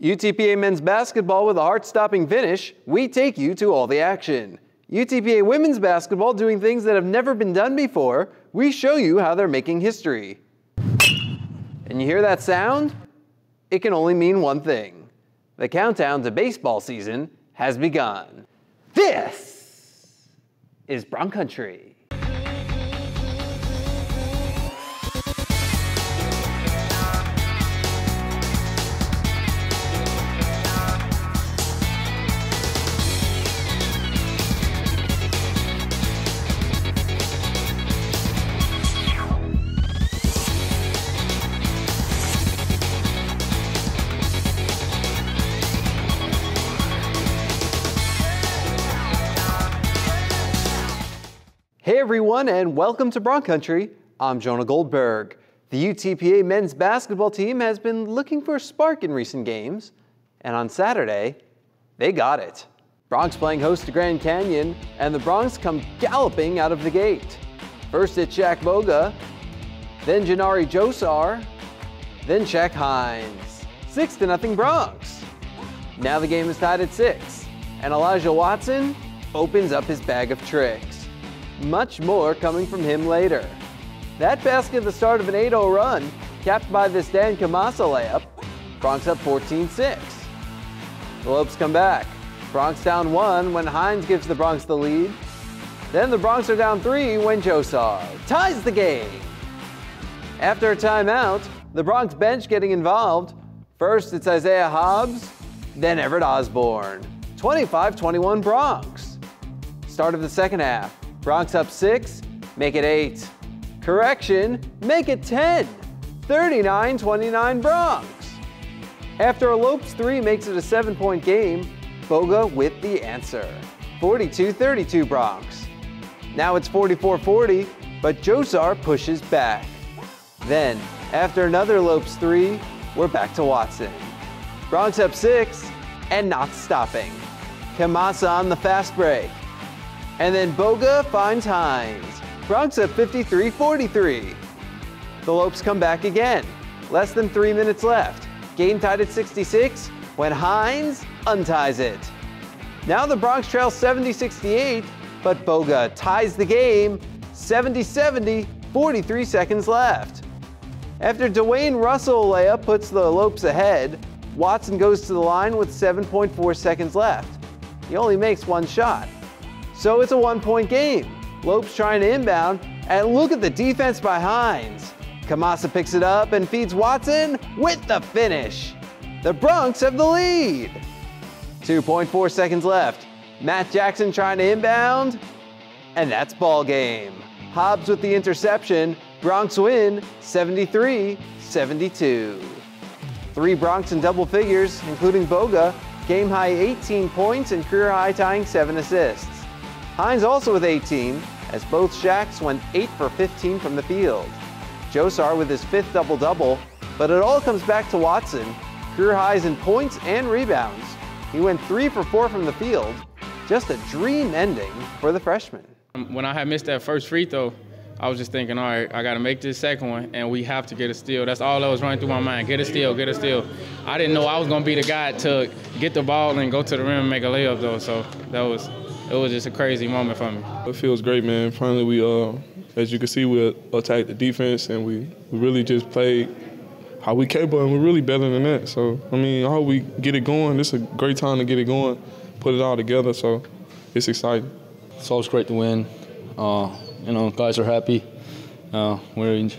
UTPA men's basketball with a heart-stopping finish, we take you to all the action. UTPA women's basketball doing things that have never been done before, we show you how they're making history. And you hear that sound? It can only mean one thing. The countdown to baseball season has begun. This is Bronc Country. Hey everyone, and welcome to Bronc Country. I'm Jonah Goldberg. The UTPA men's basketball team has been looking for a spark in recent games, and on Saturday, they got it. Bronx playing host to Grand Canyon, and the Bronx come galloping out of the gate. First it's Shaq Boga, then Janari Josar, then Shaq Hines. 6-0 Bronx. Now the game is tied at 6, and Elijah Watson opens up his bag of tricks. Much more coming from him later. That basket at the start of an 8-0 run, capped by this Dan Kamasa layup, Bronx up 14-6. The Lopes come back. Bronx down 1 when Hines gives the Bronx the lead. Then the Bronx are down 3 when Josar ties the game. After a timeout, the Bronx bench getting involved. First it's Isaiah Hobbs, then Everett Osborne. 25-21 Bronx. Start of the second half. Bronx up 6, make it 8. Correction, make it 10. 39-29 Bronx. After a Lopes 3 makes it a 7-point game, Boga with the answer. 42-32 Bronx. Now it's 44-40, but Josar pushes back. Then, after another Lopes 3, we're back to Watson. Bronx up 6, and not stopping. Kamasa on the fast break. And then Boga finds Hines. Bronx up 53-43. The Lopes come back again. Less than 3 minutes left. Game tied at 66 when Hines unties it. Now the Bronx trails 70-68, but Boga ties the game 70-70, 43 seconds left. After Dwayne Russell layup puts the Lopes ahead, Watson goes to the line with 7.4 seconds left. He only makes one shot. So it's a 1-point game. Lopes trying to inbound, and look at the defense by Hines. Kamasa picks it up and feeds Watson with the finish. The Bronx have the lead. 2.4 seconds left. Matt Jackson trying to inbound, and that's ball game. Hobbs with the interception. Bronx win 73-72. 3 Bronx in double figures, including Boga, game high 18 points and career high tying 7 assists. Hines also with 18, as both Shaqs went 8 for 15 from the field. Josar with his 5th double-double, but it all comes back to Watson. Career highs in points and rebounds. He went 3 for 4 from the field. Just a dream ending for the freshman. When I had missed that first free throw, I was just thinking, all right, I got to make this second one, and we have to get a steal. That's all that was running through my mind. Get a steal, get a steal. I didn't know I was going to be the guy to get the ball and go to the rim and make a layup, though, so it was just a crazy moment for me. It feels great, man. Finally, we, as you can see, we attacked the defense, and we really just played how we capable, and we're really better than that. So, I mean, I hope we get it going. This is a great time to get it going, put it all together, so it's exciting. It's always great to win. Guys are happy. We're in,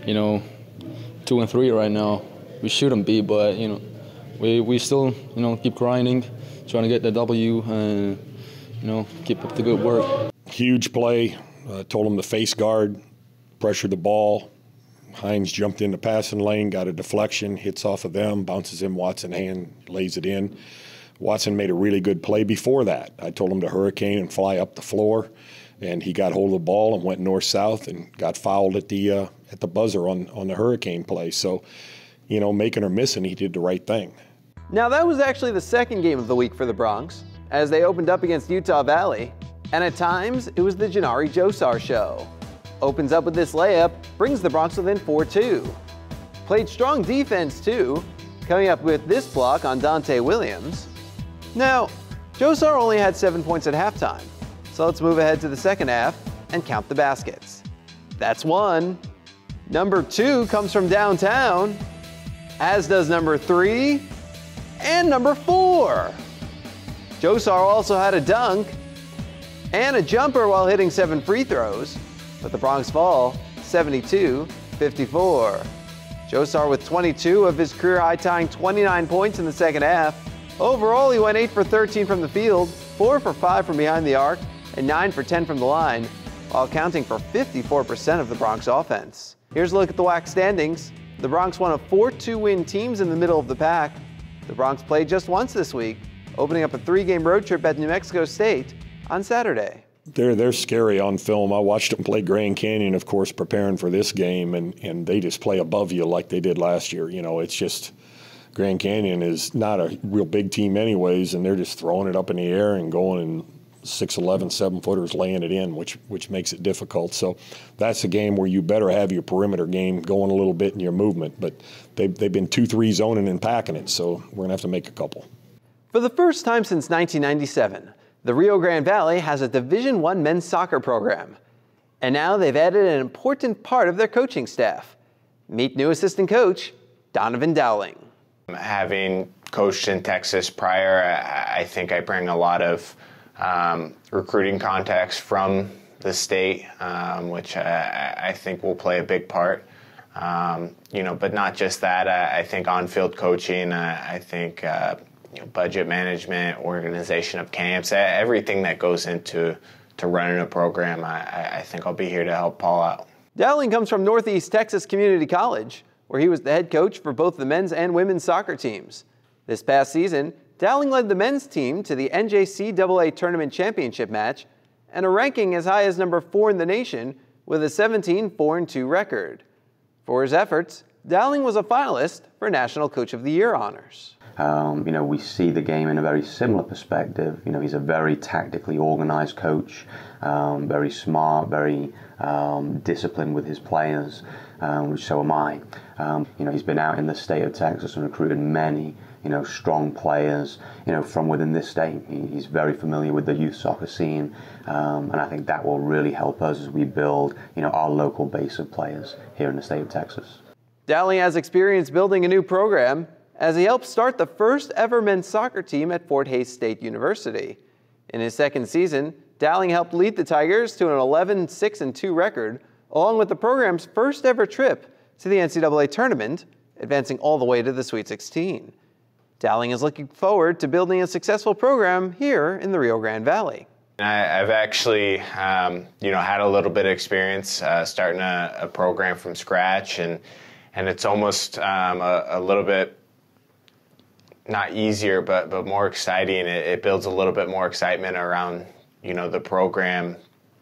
2-3 right now. We shouldn't be, but, we still, keep grinding, trying to get the W and, keep up the good work. Huge play. Told him to face guard, pressured the ball. Hines jumped in the passing lane, got a deflection, hits off of them, bounces in Watson's hand, lays it in. Watson made a really good play before that. I told him to hurricane and fly up the floor, and he got hold of the ball and went north-south and got fouled at the buzzer on the hurricane play. So, making or missing, he did the right thing. Now that was actually the second game of the week for the Bronx, as they opened up against Utah Valley, and at times it was the Janari Josar show. Opens up with this layup, brings the Bronx within 4-2. Played strong defense too. coming up with this block on Dante Williams. Now, Josar only had 7 points at halftime, so let's move ahead to the second half and count the baskets. That's 1. Number 2 comes from downtown, as does number 3 and number 4. Josar also had a dunk and a jumper while hitting 7 free throws, but the Bronx fall 72-54. Josar with 22 of his career high, tying 29 points in the second half. Overall, he went 8 for 13 from the field, 4 for 5 from behind the arc, and 9 for 10 from the line, while accounting for 54% of the Bronx offense. Here's a look at the WAC standings. The Bronx one of 4 2-win teams in the middle of the pack. The Bronx played just once this week, opening up a 3-game road trip at New Mexico State on Saturday. They're scary on film. I watched them play Grand Canyon, of course, preparing for this game, and they just play above you like they did last year. You know, it's just Grand Canyon is not a real big team anyways, and they're just throwing it up in the air and going and 6'11", 7-footers laying it in, which makes it difficult. So that's a game where you better have your perimeter game going a little bit in your movement. But they've been 2-3 zoning and packing it, so we're going to have to make a couple. For the first time since 1997, the Rio Grande Valley has a Division I men's soccer program. And now they've added an important part of their coaching staff. Meet new assistant coach, Donovan Dowling. Having coached in Texas prior, I think I bring a lot of recruiting contacts from the state, which I think will play a big part. You know, but not just that. I think on-field coaching. I think you know, budget management, organization of camps, everything that goes into running a program. I think I'll be here to help Paul out. Dowling comes from Northeast Texas Community College, where he was the head coach for both the men's and women's soccer teams. This past season, Dowling led the men's team to the NJCAA Tournament Championship match and a ranking as high as number 4 in the nation with a 17-4-2 record. For his efforts, Dowling was a finalist for National Coach of the Year honors. You know, we see the game in a very similar perspective. You know, he's a very tactically organized coach, very smart, very disciplined with his players, which so am I. You know, he's been out in the state of Texas and recruited many, you know, strong players, you know, from within this state. He's very familiar with the youth soccer scene, and I think that will really help us as we build, you know, our local base of players here in the state of Texas. Dowling has experience building a new program, as he helped start the first ever men's soccer team at Fort Hays State University. In his second season, Dowling helped lead the Tigers to an 11-6-2 record, along with the program's first ever trip to the NCAA tournament, advancing all the way to the Sweet 16. Dowling is looking forward to building a successful program here in the Rio Grande Valley. I've actually, you know, had a little bit of experience starting a program from scratch, and it's almost a little bit not easier, but more exciting. It builds a little bit more excitement around, you know, the program.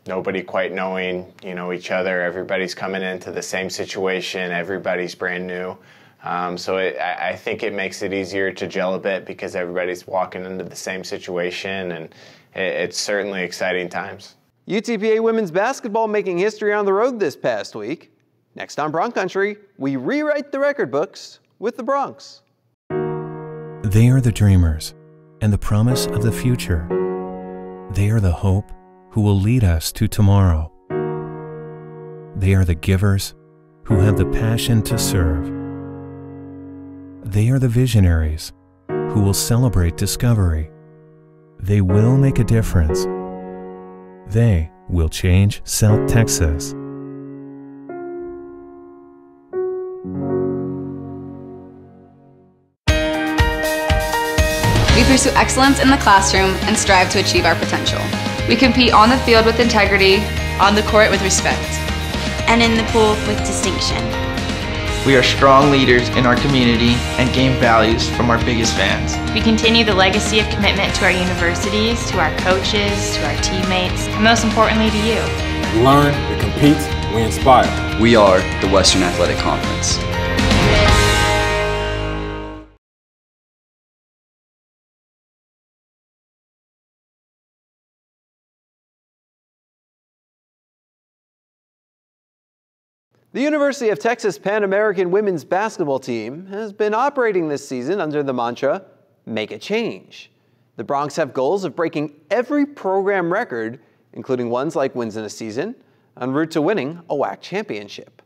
Nobody quite knowing, you know, each other. Everybody's coming into the same situation. Everybody's brand new. So I think it makes it easier to gel a bit because everybody's walking into the same situation, and it's certainly exciting times. UTPA women's basketball making history on the road this past week. Next on Bronc Country, we rewrite the record books with the Bronx. They are the dreamers and the promise of the future. They are the hope who will lead us to tomorrow. They are the givers who have the passion to serve. They are the visionaries who will celebrate discovery. They will make a difference. They will change South Texas. We pursue excellence in the classroom and strive to achieve our potential. We compete on the field with integrity, on the court with respect, and in the pool with distinction. We are strong leaders in our community and gain values from our biggest fans. We continue the legacy of commitment to our universities, to our coaches, to our teammates, and most importantly to you. We learn, we compete, we inspire. We are the Western Athletic Conference. The University of Texas Pan American women's basketball team has been operating this season under the mantra, make a change. The Bronx have goals of breaking every program record, including ones like wins in a season, en route to winning a WAC championship.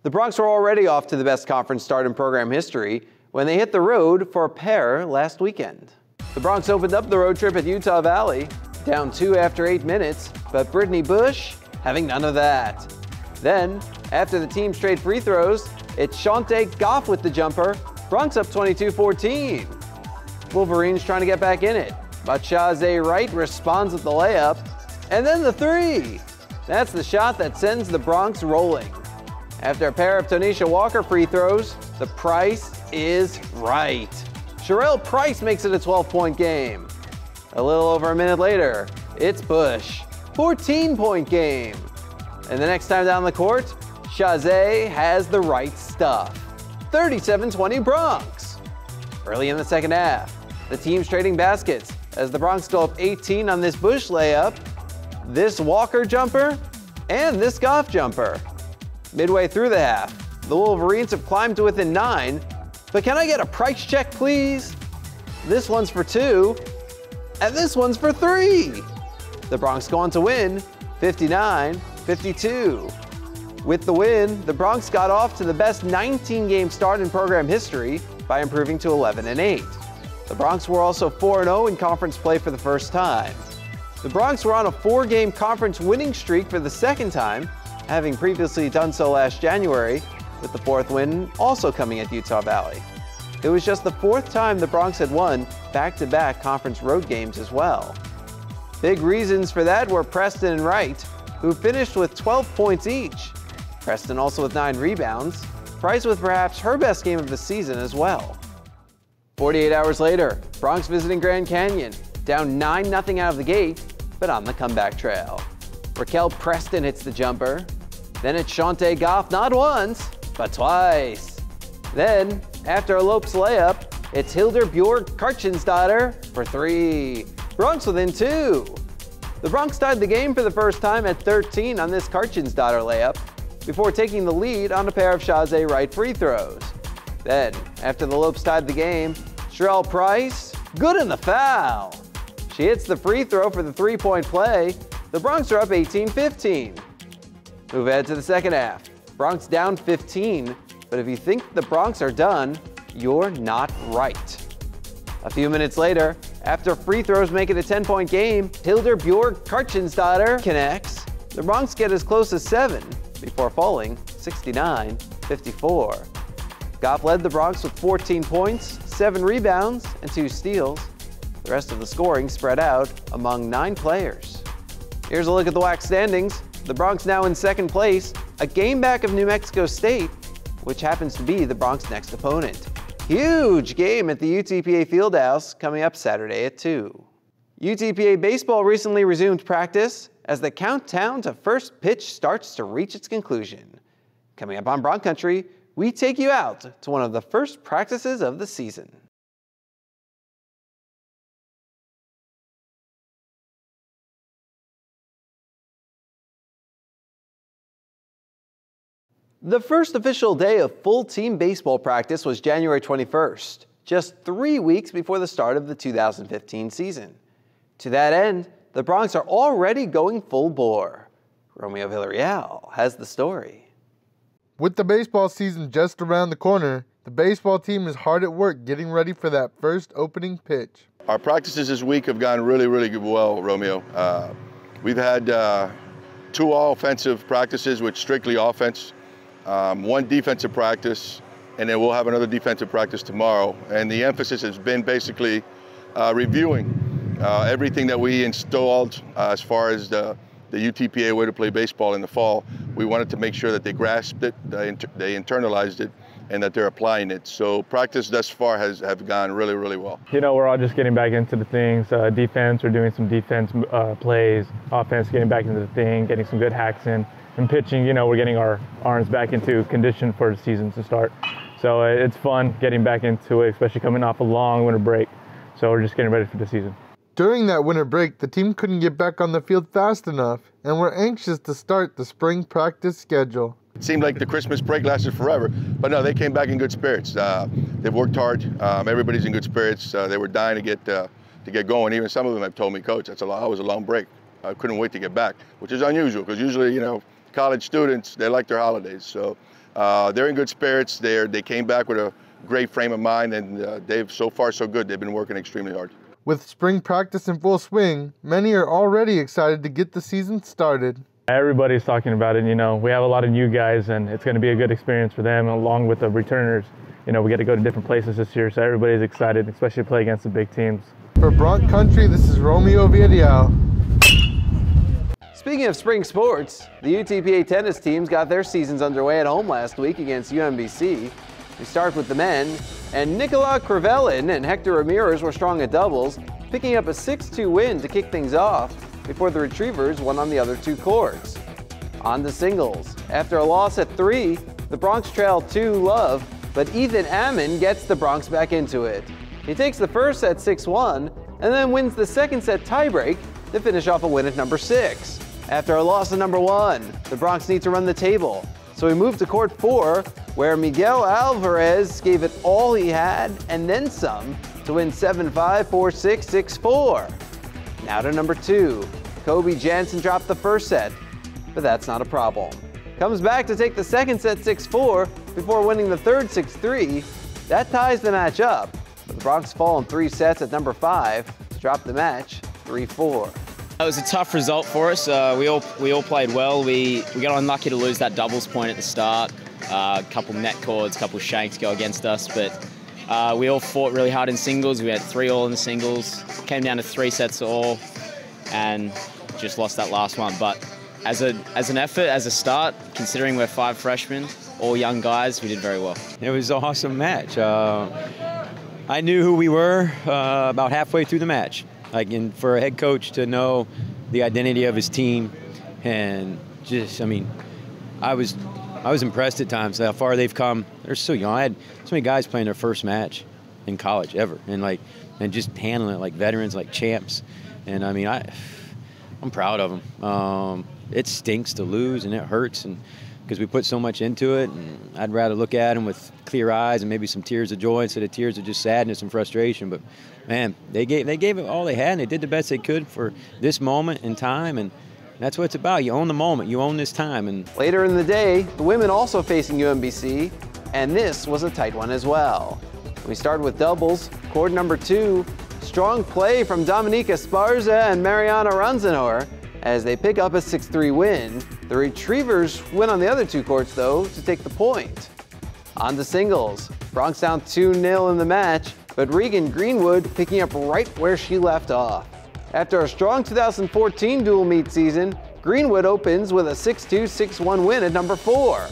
The Bronx were already off to the best conference start in program history when they hit the road for a pair last weekend. The Bronx opened up the road trip at Utah Valley, down 2 after 8 minutes, but Brittany Bush having none of that. Then, after the team's straight free throws, it's Shante Goff with the jumper, Bronx up 22-14. Wolverines trying to get back in it, but Shazay Wright responds with the layup, and then the three. That's the shot that sends the Bronx rolling. After a pair of Tonisha Walker free throws, the price is right. Sherelle Price makes it a 12-point game. A little over a minute later, it's Bush, 14-point game. And the next time down the court, Shazay has the right stuff, 37-20 Bronx. Early in the second half, the team's trading baskets as the Bronx go up 18 on this Bush layup, this Walker jumper, and this Goff jumper. Midway through the half, the Wolverines have climbed to within 9, but can I get a price check, please? This one's for 2, and this one's for 3. The Bronx go on to win 59-52. With the win, the Bronx got off to the best 19-game start in program history by improving to 11-8. The Bronx were also 4-0 in conference play for the first time. The Bronx were on a 4-game conference winning streak for the second time, having previously done so last January, with the 4th win also coming at Utah Valley. It was just the 4th time the Bronx had won back-to-back conference road games as well. Big reasons for that were Preston and Wright, who finished with 12 points each. Preston also with 9 rebounds, Price with perhaps her best game of the season as well. 48 hours later, Bronx visiting Grand Canyon, down 9-0 out of the gate, but on the comeback trail. Raquel Preston hits the jumper. Then it's Shante Goff not once, but twice. Then, after Lope's layup, it's Hildur Bjorg Karchensdottir for 3. Bronx within 2. The Bronx tied the game for the first time at 13 on this Karchensdottir layup, before taking the lead on a pair of Shazay Wright free throws. Then, after the Lopes tied the game, Sherelle Price, good in the foul. She hits the free throw for the 3-point play. The Bronx are up 18-15. Move ahead to the second half. Bronx down 15, but if you think the Bronx are done, you're not right. A few minutes later, after free throws make it a 10-point game, Hildur Bjorg Karchensdottir connects. The Bronx get as close as 7 before falling 69-54. Goff led the Bronx with 14 points, 7 rebounds, and 2 steals. The rest of the scoring spread out among 9 players. Here's a look at the WAC standings. The Bronx now in 2nd place, a game back of New Mexico State, which happens to be the Bronx next opponent. Huge game at the UTPA Fieldhouse coming up Saturday at 2. UTPA baseball recently resumed practice as the countdown to first pitch starts to reach its conclusion. Coming up on Bronc Country, we take you out to one of the first practices of the season. The first official day of full team baseball practice was January 21st, just 3 weeks before the start of the 2015 season. To that end, the Bronx are already going full bore. Romeo Villarreal has the story. With the baseball season just around the corner, the baseball team is hard at work getting ready for that first opening pitch. Our practices this week have gone really well, Romeo. We've had 2 offensive practices with strictly offense, 1 defensive practice, and then we'll have another defensive practice tomorrow. And the emphasis has been basically reviewing everything that we installed as far as the UTPA way to play baseball in the fall. We wanted to make sure that they grasped it, they internalized it, and that they're applying it. So practice thus far have gone really well. You know, we're all just getting back into the things. Defense, we're doing some defense plays. Offense, getting back into the thing, getting some good hacks in. And pitching, you know, we're getting our arms back into condition for the season to start. So it's fun getting back into it, especially coming off a long winter break. So we're just getting ready for the season. During that winter break, the team couldn't get back on the field fast enough, and we're anxious to start the spring practice schedule. It seemed like the Christmas break lasted forever, but no, they came back in good spirits. They've worked hard. Everybody's in good spirits. They were dying to get going. Even some of them have told me, Coach, that was a long break. I couldn't wait to get back, which is unusual because usually, you know, college students, they like their holidays. So they're in good spirits. They came back with a great frame of mind, and they've so far so good. They've been working extremely hard. With spring practice in full swing, many are already excited to get the season started. Everybody's talking about it. You know, we have a lot of new guys, and it's going to be a good experience for them along with the returners. You know, we get to go to different places this year, so everybody's excited, especially to play against the big teams. For Bronc Country, this is Romeo Villarreal. Speaking of spring sports, the UTPA tennis teams got their seasons underway at home last week against UMBC. We start with the men, and Nicolas Crevelin and Hector Ramirez were strong at doubles, picking up a 6-2 win to kick things off before the Retrievers won on the other two courts. On to singles. After a loss at 3, the Bronx trailed 2-love, but Ethan Ammon gets the Bronx back into it. He takes the first set 6-1, and then wins the second set tiebreak to finish off a win at number 6. After a loss at number 1, the Bronx need to run the table, so we move to court 4, where Miguel Alvarez gave it all he had and then some to win 7-5, 4-6, 6-4. Now to number 2. Kobe Jansen dropped the first set, but that's not a problem. Comes back to take the second set 6-4 before winning the third 6-3. That ties the match up, but the Bronx fall in 3 sets at number 5 to drop the match 3-4. It was a tough result for us. We all played well. We got unlucky to lose that doubles point at the start. A couple net cords, a couple shanks go against us, but we all fought really hard in singles. We had 3-all in the singles, came down to 3 sets all, and just lost that last one. But as an effort, as a start, considering we're 5 freshmen, all young guys, we did very well. It was an awesome match. I knew who we were about halfway through the match. Like, and for a head coach to know the identity of his team, and just, I mean, I was impressed at times how far they've come. They're so young. I had so many guys playing their first match in college ever, and just handling it like veterans, like champs. And I mean, I'm proud of them. It stinks to lose, and it hurts, and because we put so much into it. And I'd rather look at them with clear eyes and maybe some tears of joy instead of tears of just sadness and frustration. But man, they gave it all they had, and they did the best they could for this moment in time, and that's what it's about. You own the moment, you own this time. And later in the day, the women also facing UMBC, and this was a tight one as well. We start with doubles, court number 2. Strong play from Dominica Esparza and Mariana Ranzanor as they pick up a 6-3 win. The Retrievers win on the other 2 courts, though, to take the point. On to singles. Bronx down 2-0 in the match, but Regan Greenwood picking up right where she left off. After a strong 2014 dual meet season, Greenwood opens with a 6-2, 6-1 win at number 4.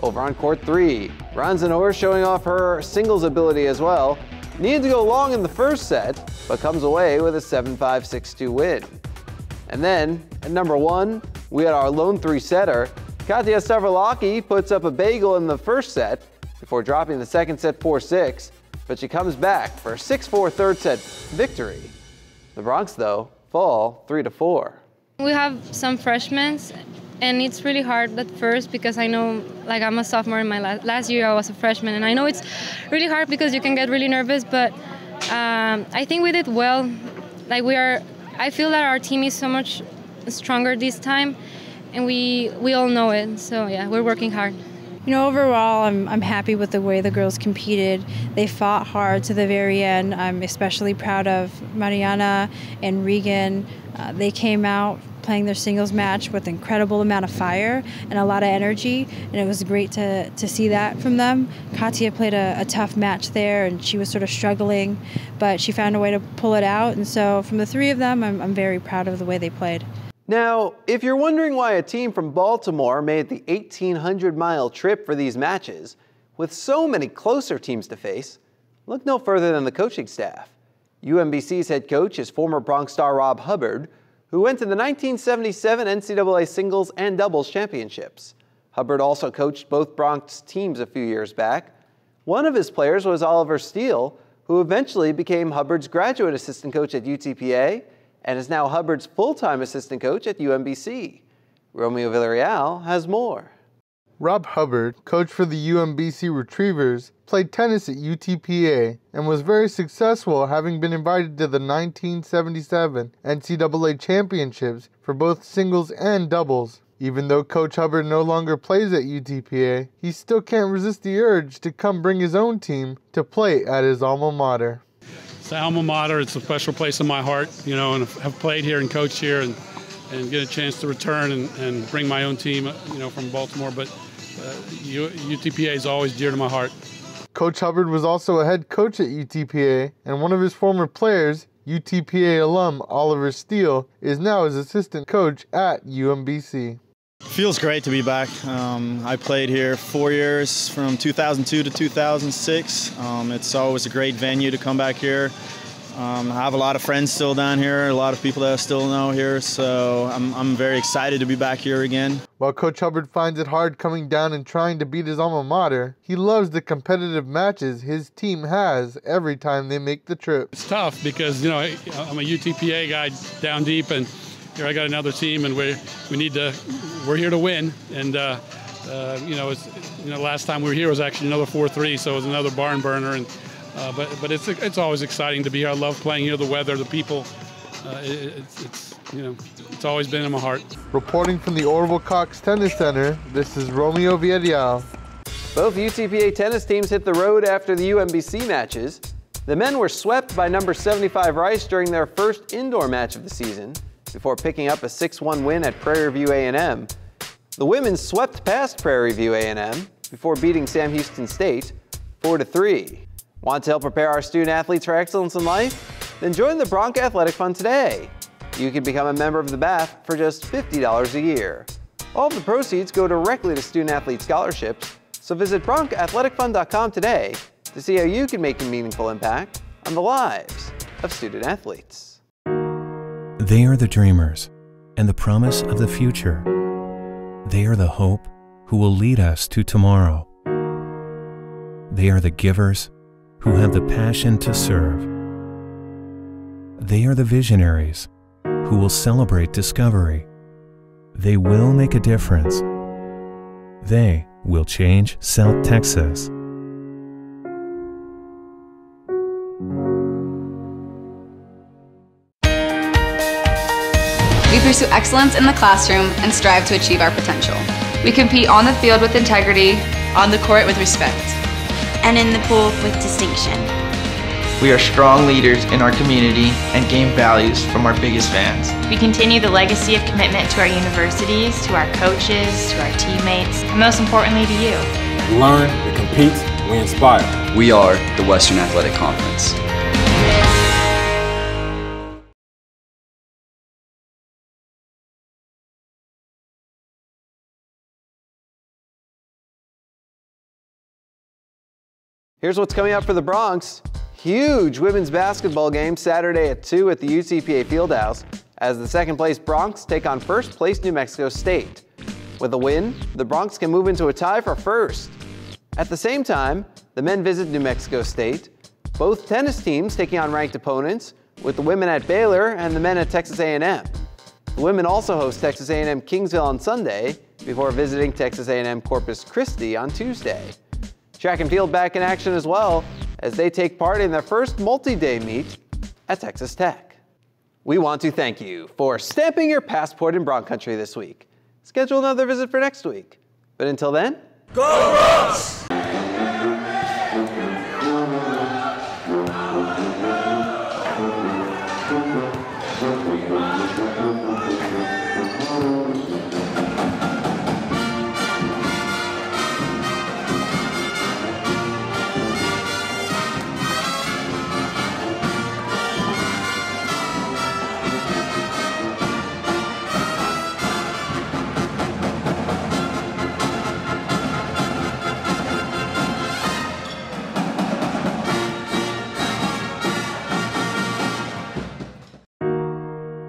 Over on court 3, Ranzanor showing off her singles ability as well. Needed to go long in the first set, but comes away with a 7-5, 6-2 win. And then, at number 1, we had our lone 3-setter. Katya Stavrolaki puts up a bagel in the first set before dropping the second set 4-6, but she comes back for a 6-4 third set victory. The Bronx, though, fall 3-4. We have some freshmen, and it's really hard at first because I know, like, I'm a sophomore in my last year I was a freshman, and I know it's really hard because you can get really nervous, but I think we did well. Like, I feel that our team is so much stronger this time, and we all know it. So yeah, we're working hard. You know, overall, I'm happy with the way the girls competed. They fought hard to the very end. I'm especially proud of Mariana and Regan. They came out playing their singles match with an incredible amount of fire and a lot of energy, and it was great to see that from them. Katya played a tough match there, and she was sort of struggling, but she found a way to pull it out, and so from the 3 of them, I'm very proud of the way they played. Now, if you're wondering why a team from Baltimore made the 1,800-mile trip for these matches, with so many closer teams to face, look no further than the coaching staff. UMBC's head coach is former Bronx star Rob Hubbard, who went to the 1977 NCAA singles and doubles championships. Hubbard also coached both Bronx teams a few years back. One of his players was Oliver Steele, who eventually became Hubbard's graduate assistant coach at UTPA and is now Hubbard's full-time assistant coach at UMBC. Romeo Villarreal has more. Rob Hubbard, coach for the UMBC Retrievers, played tennis at UTPA and was very successful, having been invited to the 1977 NCAA Championships for both singles and doubles. Even though Coach Hubbard no longer plays at UTPA, he still can't resist the urge to come bring his own team to play at his alma mater. It's the alma mater. It's a special place in my heart, you know, and have played here and coached here and get a chance to return and bring my own team, you know, from Baltimore. But UTPA is always dear to my heart. Coach Hubbard was also a head coach at UTPA, and one of his former players, UTPA alum Oliver Steele, is now his assistant coach at UMBC. Feels great to be back. I played here 4 years, from 2002 to 2006. It's always a great venue to come back here. I have a lot of friends still down here, a lot of people that I still know here, so I'm very excited to be back here again. While Coach Hubbard finds it hard coming down and trying to beat his alma mater, he loves the competitive matches his team has every time they make the trip. It's tough because, you know, I'm a UTPA guy down deep, and here I got another team, and we're here to win. And you know, last time we were here was actually another 4-3, so it was another barn burner. And but it's always exciting to be here. I love playing here. The weather, the people. It's always been in my heart. Reporting from the Orville Cox Tennis Center, this is Romeo Villarreal. Both UTPA tennis teams hit the road after the UMBC matches. The men were swept by number 75 Rice during their first indoor match of the season, before picking up a 6-1 win at Prairie View A&M. The women swept past Prairie View A&M before beating Sam Houston State 4-3. Want to help prepare our student athletes for excellence in life? Then join the Bronc Athletic Fund today. You can become a member of the BAF for just $50 a year. All of the proceeds go directly to student athlete scholarships, so visit BroncAthleticFund.com today to see how you can make a meaningful impact on the lives of student athletes. They are the dreamers and the promise of the future. They are the hope who will lead us to tomorrow. They are the givers who have the passion to serve. They are the visionaries who will celebrate discovery. They will make a difference. They will change South Texas. We pursue excellence in the classroom and strive to achieve our potential. We compete on the field with integrity, on the court with respect, and in the pool with distinction. We are strong leaders in our community and gain values from our biggest fans. We continue the legacy of commitment to our universities, to our coaches, to our teammates, and most importantly to you. We learn, we compete, we inspire. We are the Western Athletic Conference. Here's what's coming up for the Bronx. Huge women's basketball game Saturday at 2 at the UTPA Fieldhouse as the second place Bronx take on first place New Mexico State. With a win, the Bronx can move into a tie for first. At the same time, the men visit New Mexico State. Both tennis teams taking on ranked opponents, with the women at Baylor and the men at Texas A&M. The women also host Texas A&M Kingsville on Sunday before visiting Texas A&M Corpus Christi on Tuesday. Track and field back in action as well as they take part in their first multi-day meet at Texas Tech. We want to thank you for stamping your passport in Bronc Country this week. Schedule another visit for next week. But until then, go Bronx!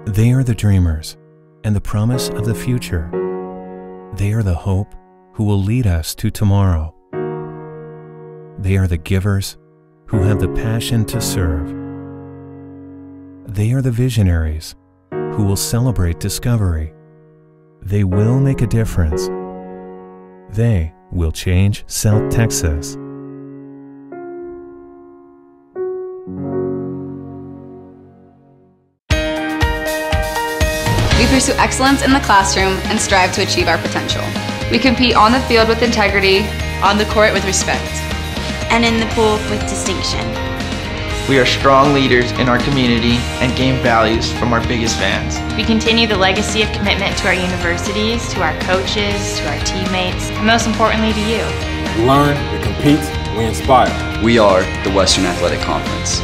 They are the dreamers and the promise of the future. They are the hope who will lead us to tomorrow. They are the givers who have the passion to serve. They are the visionaries who will celebrate discovery. They will make a difference. They will change South Texas. We pursue excellence in the classroom and strive to achieve our potential. We compete on the field with integrity, on the court with respect, and in the pool with distinction. We are strong leaders in our community and gain values from our biggest fans. We continue the legacy of commitment to our universities, to our coaches, to our teammates, and most importantly to you. We learn, we compete, we inspire. We are the Western Athletic Conference.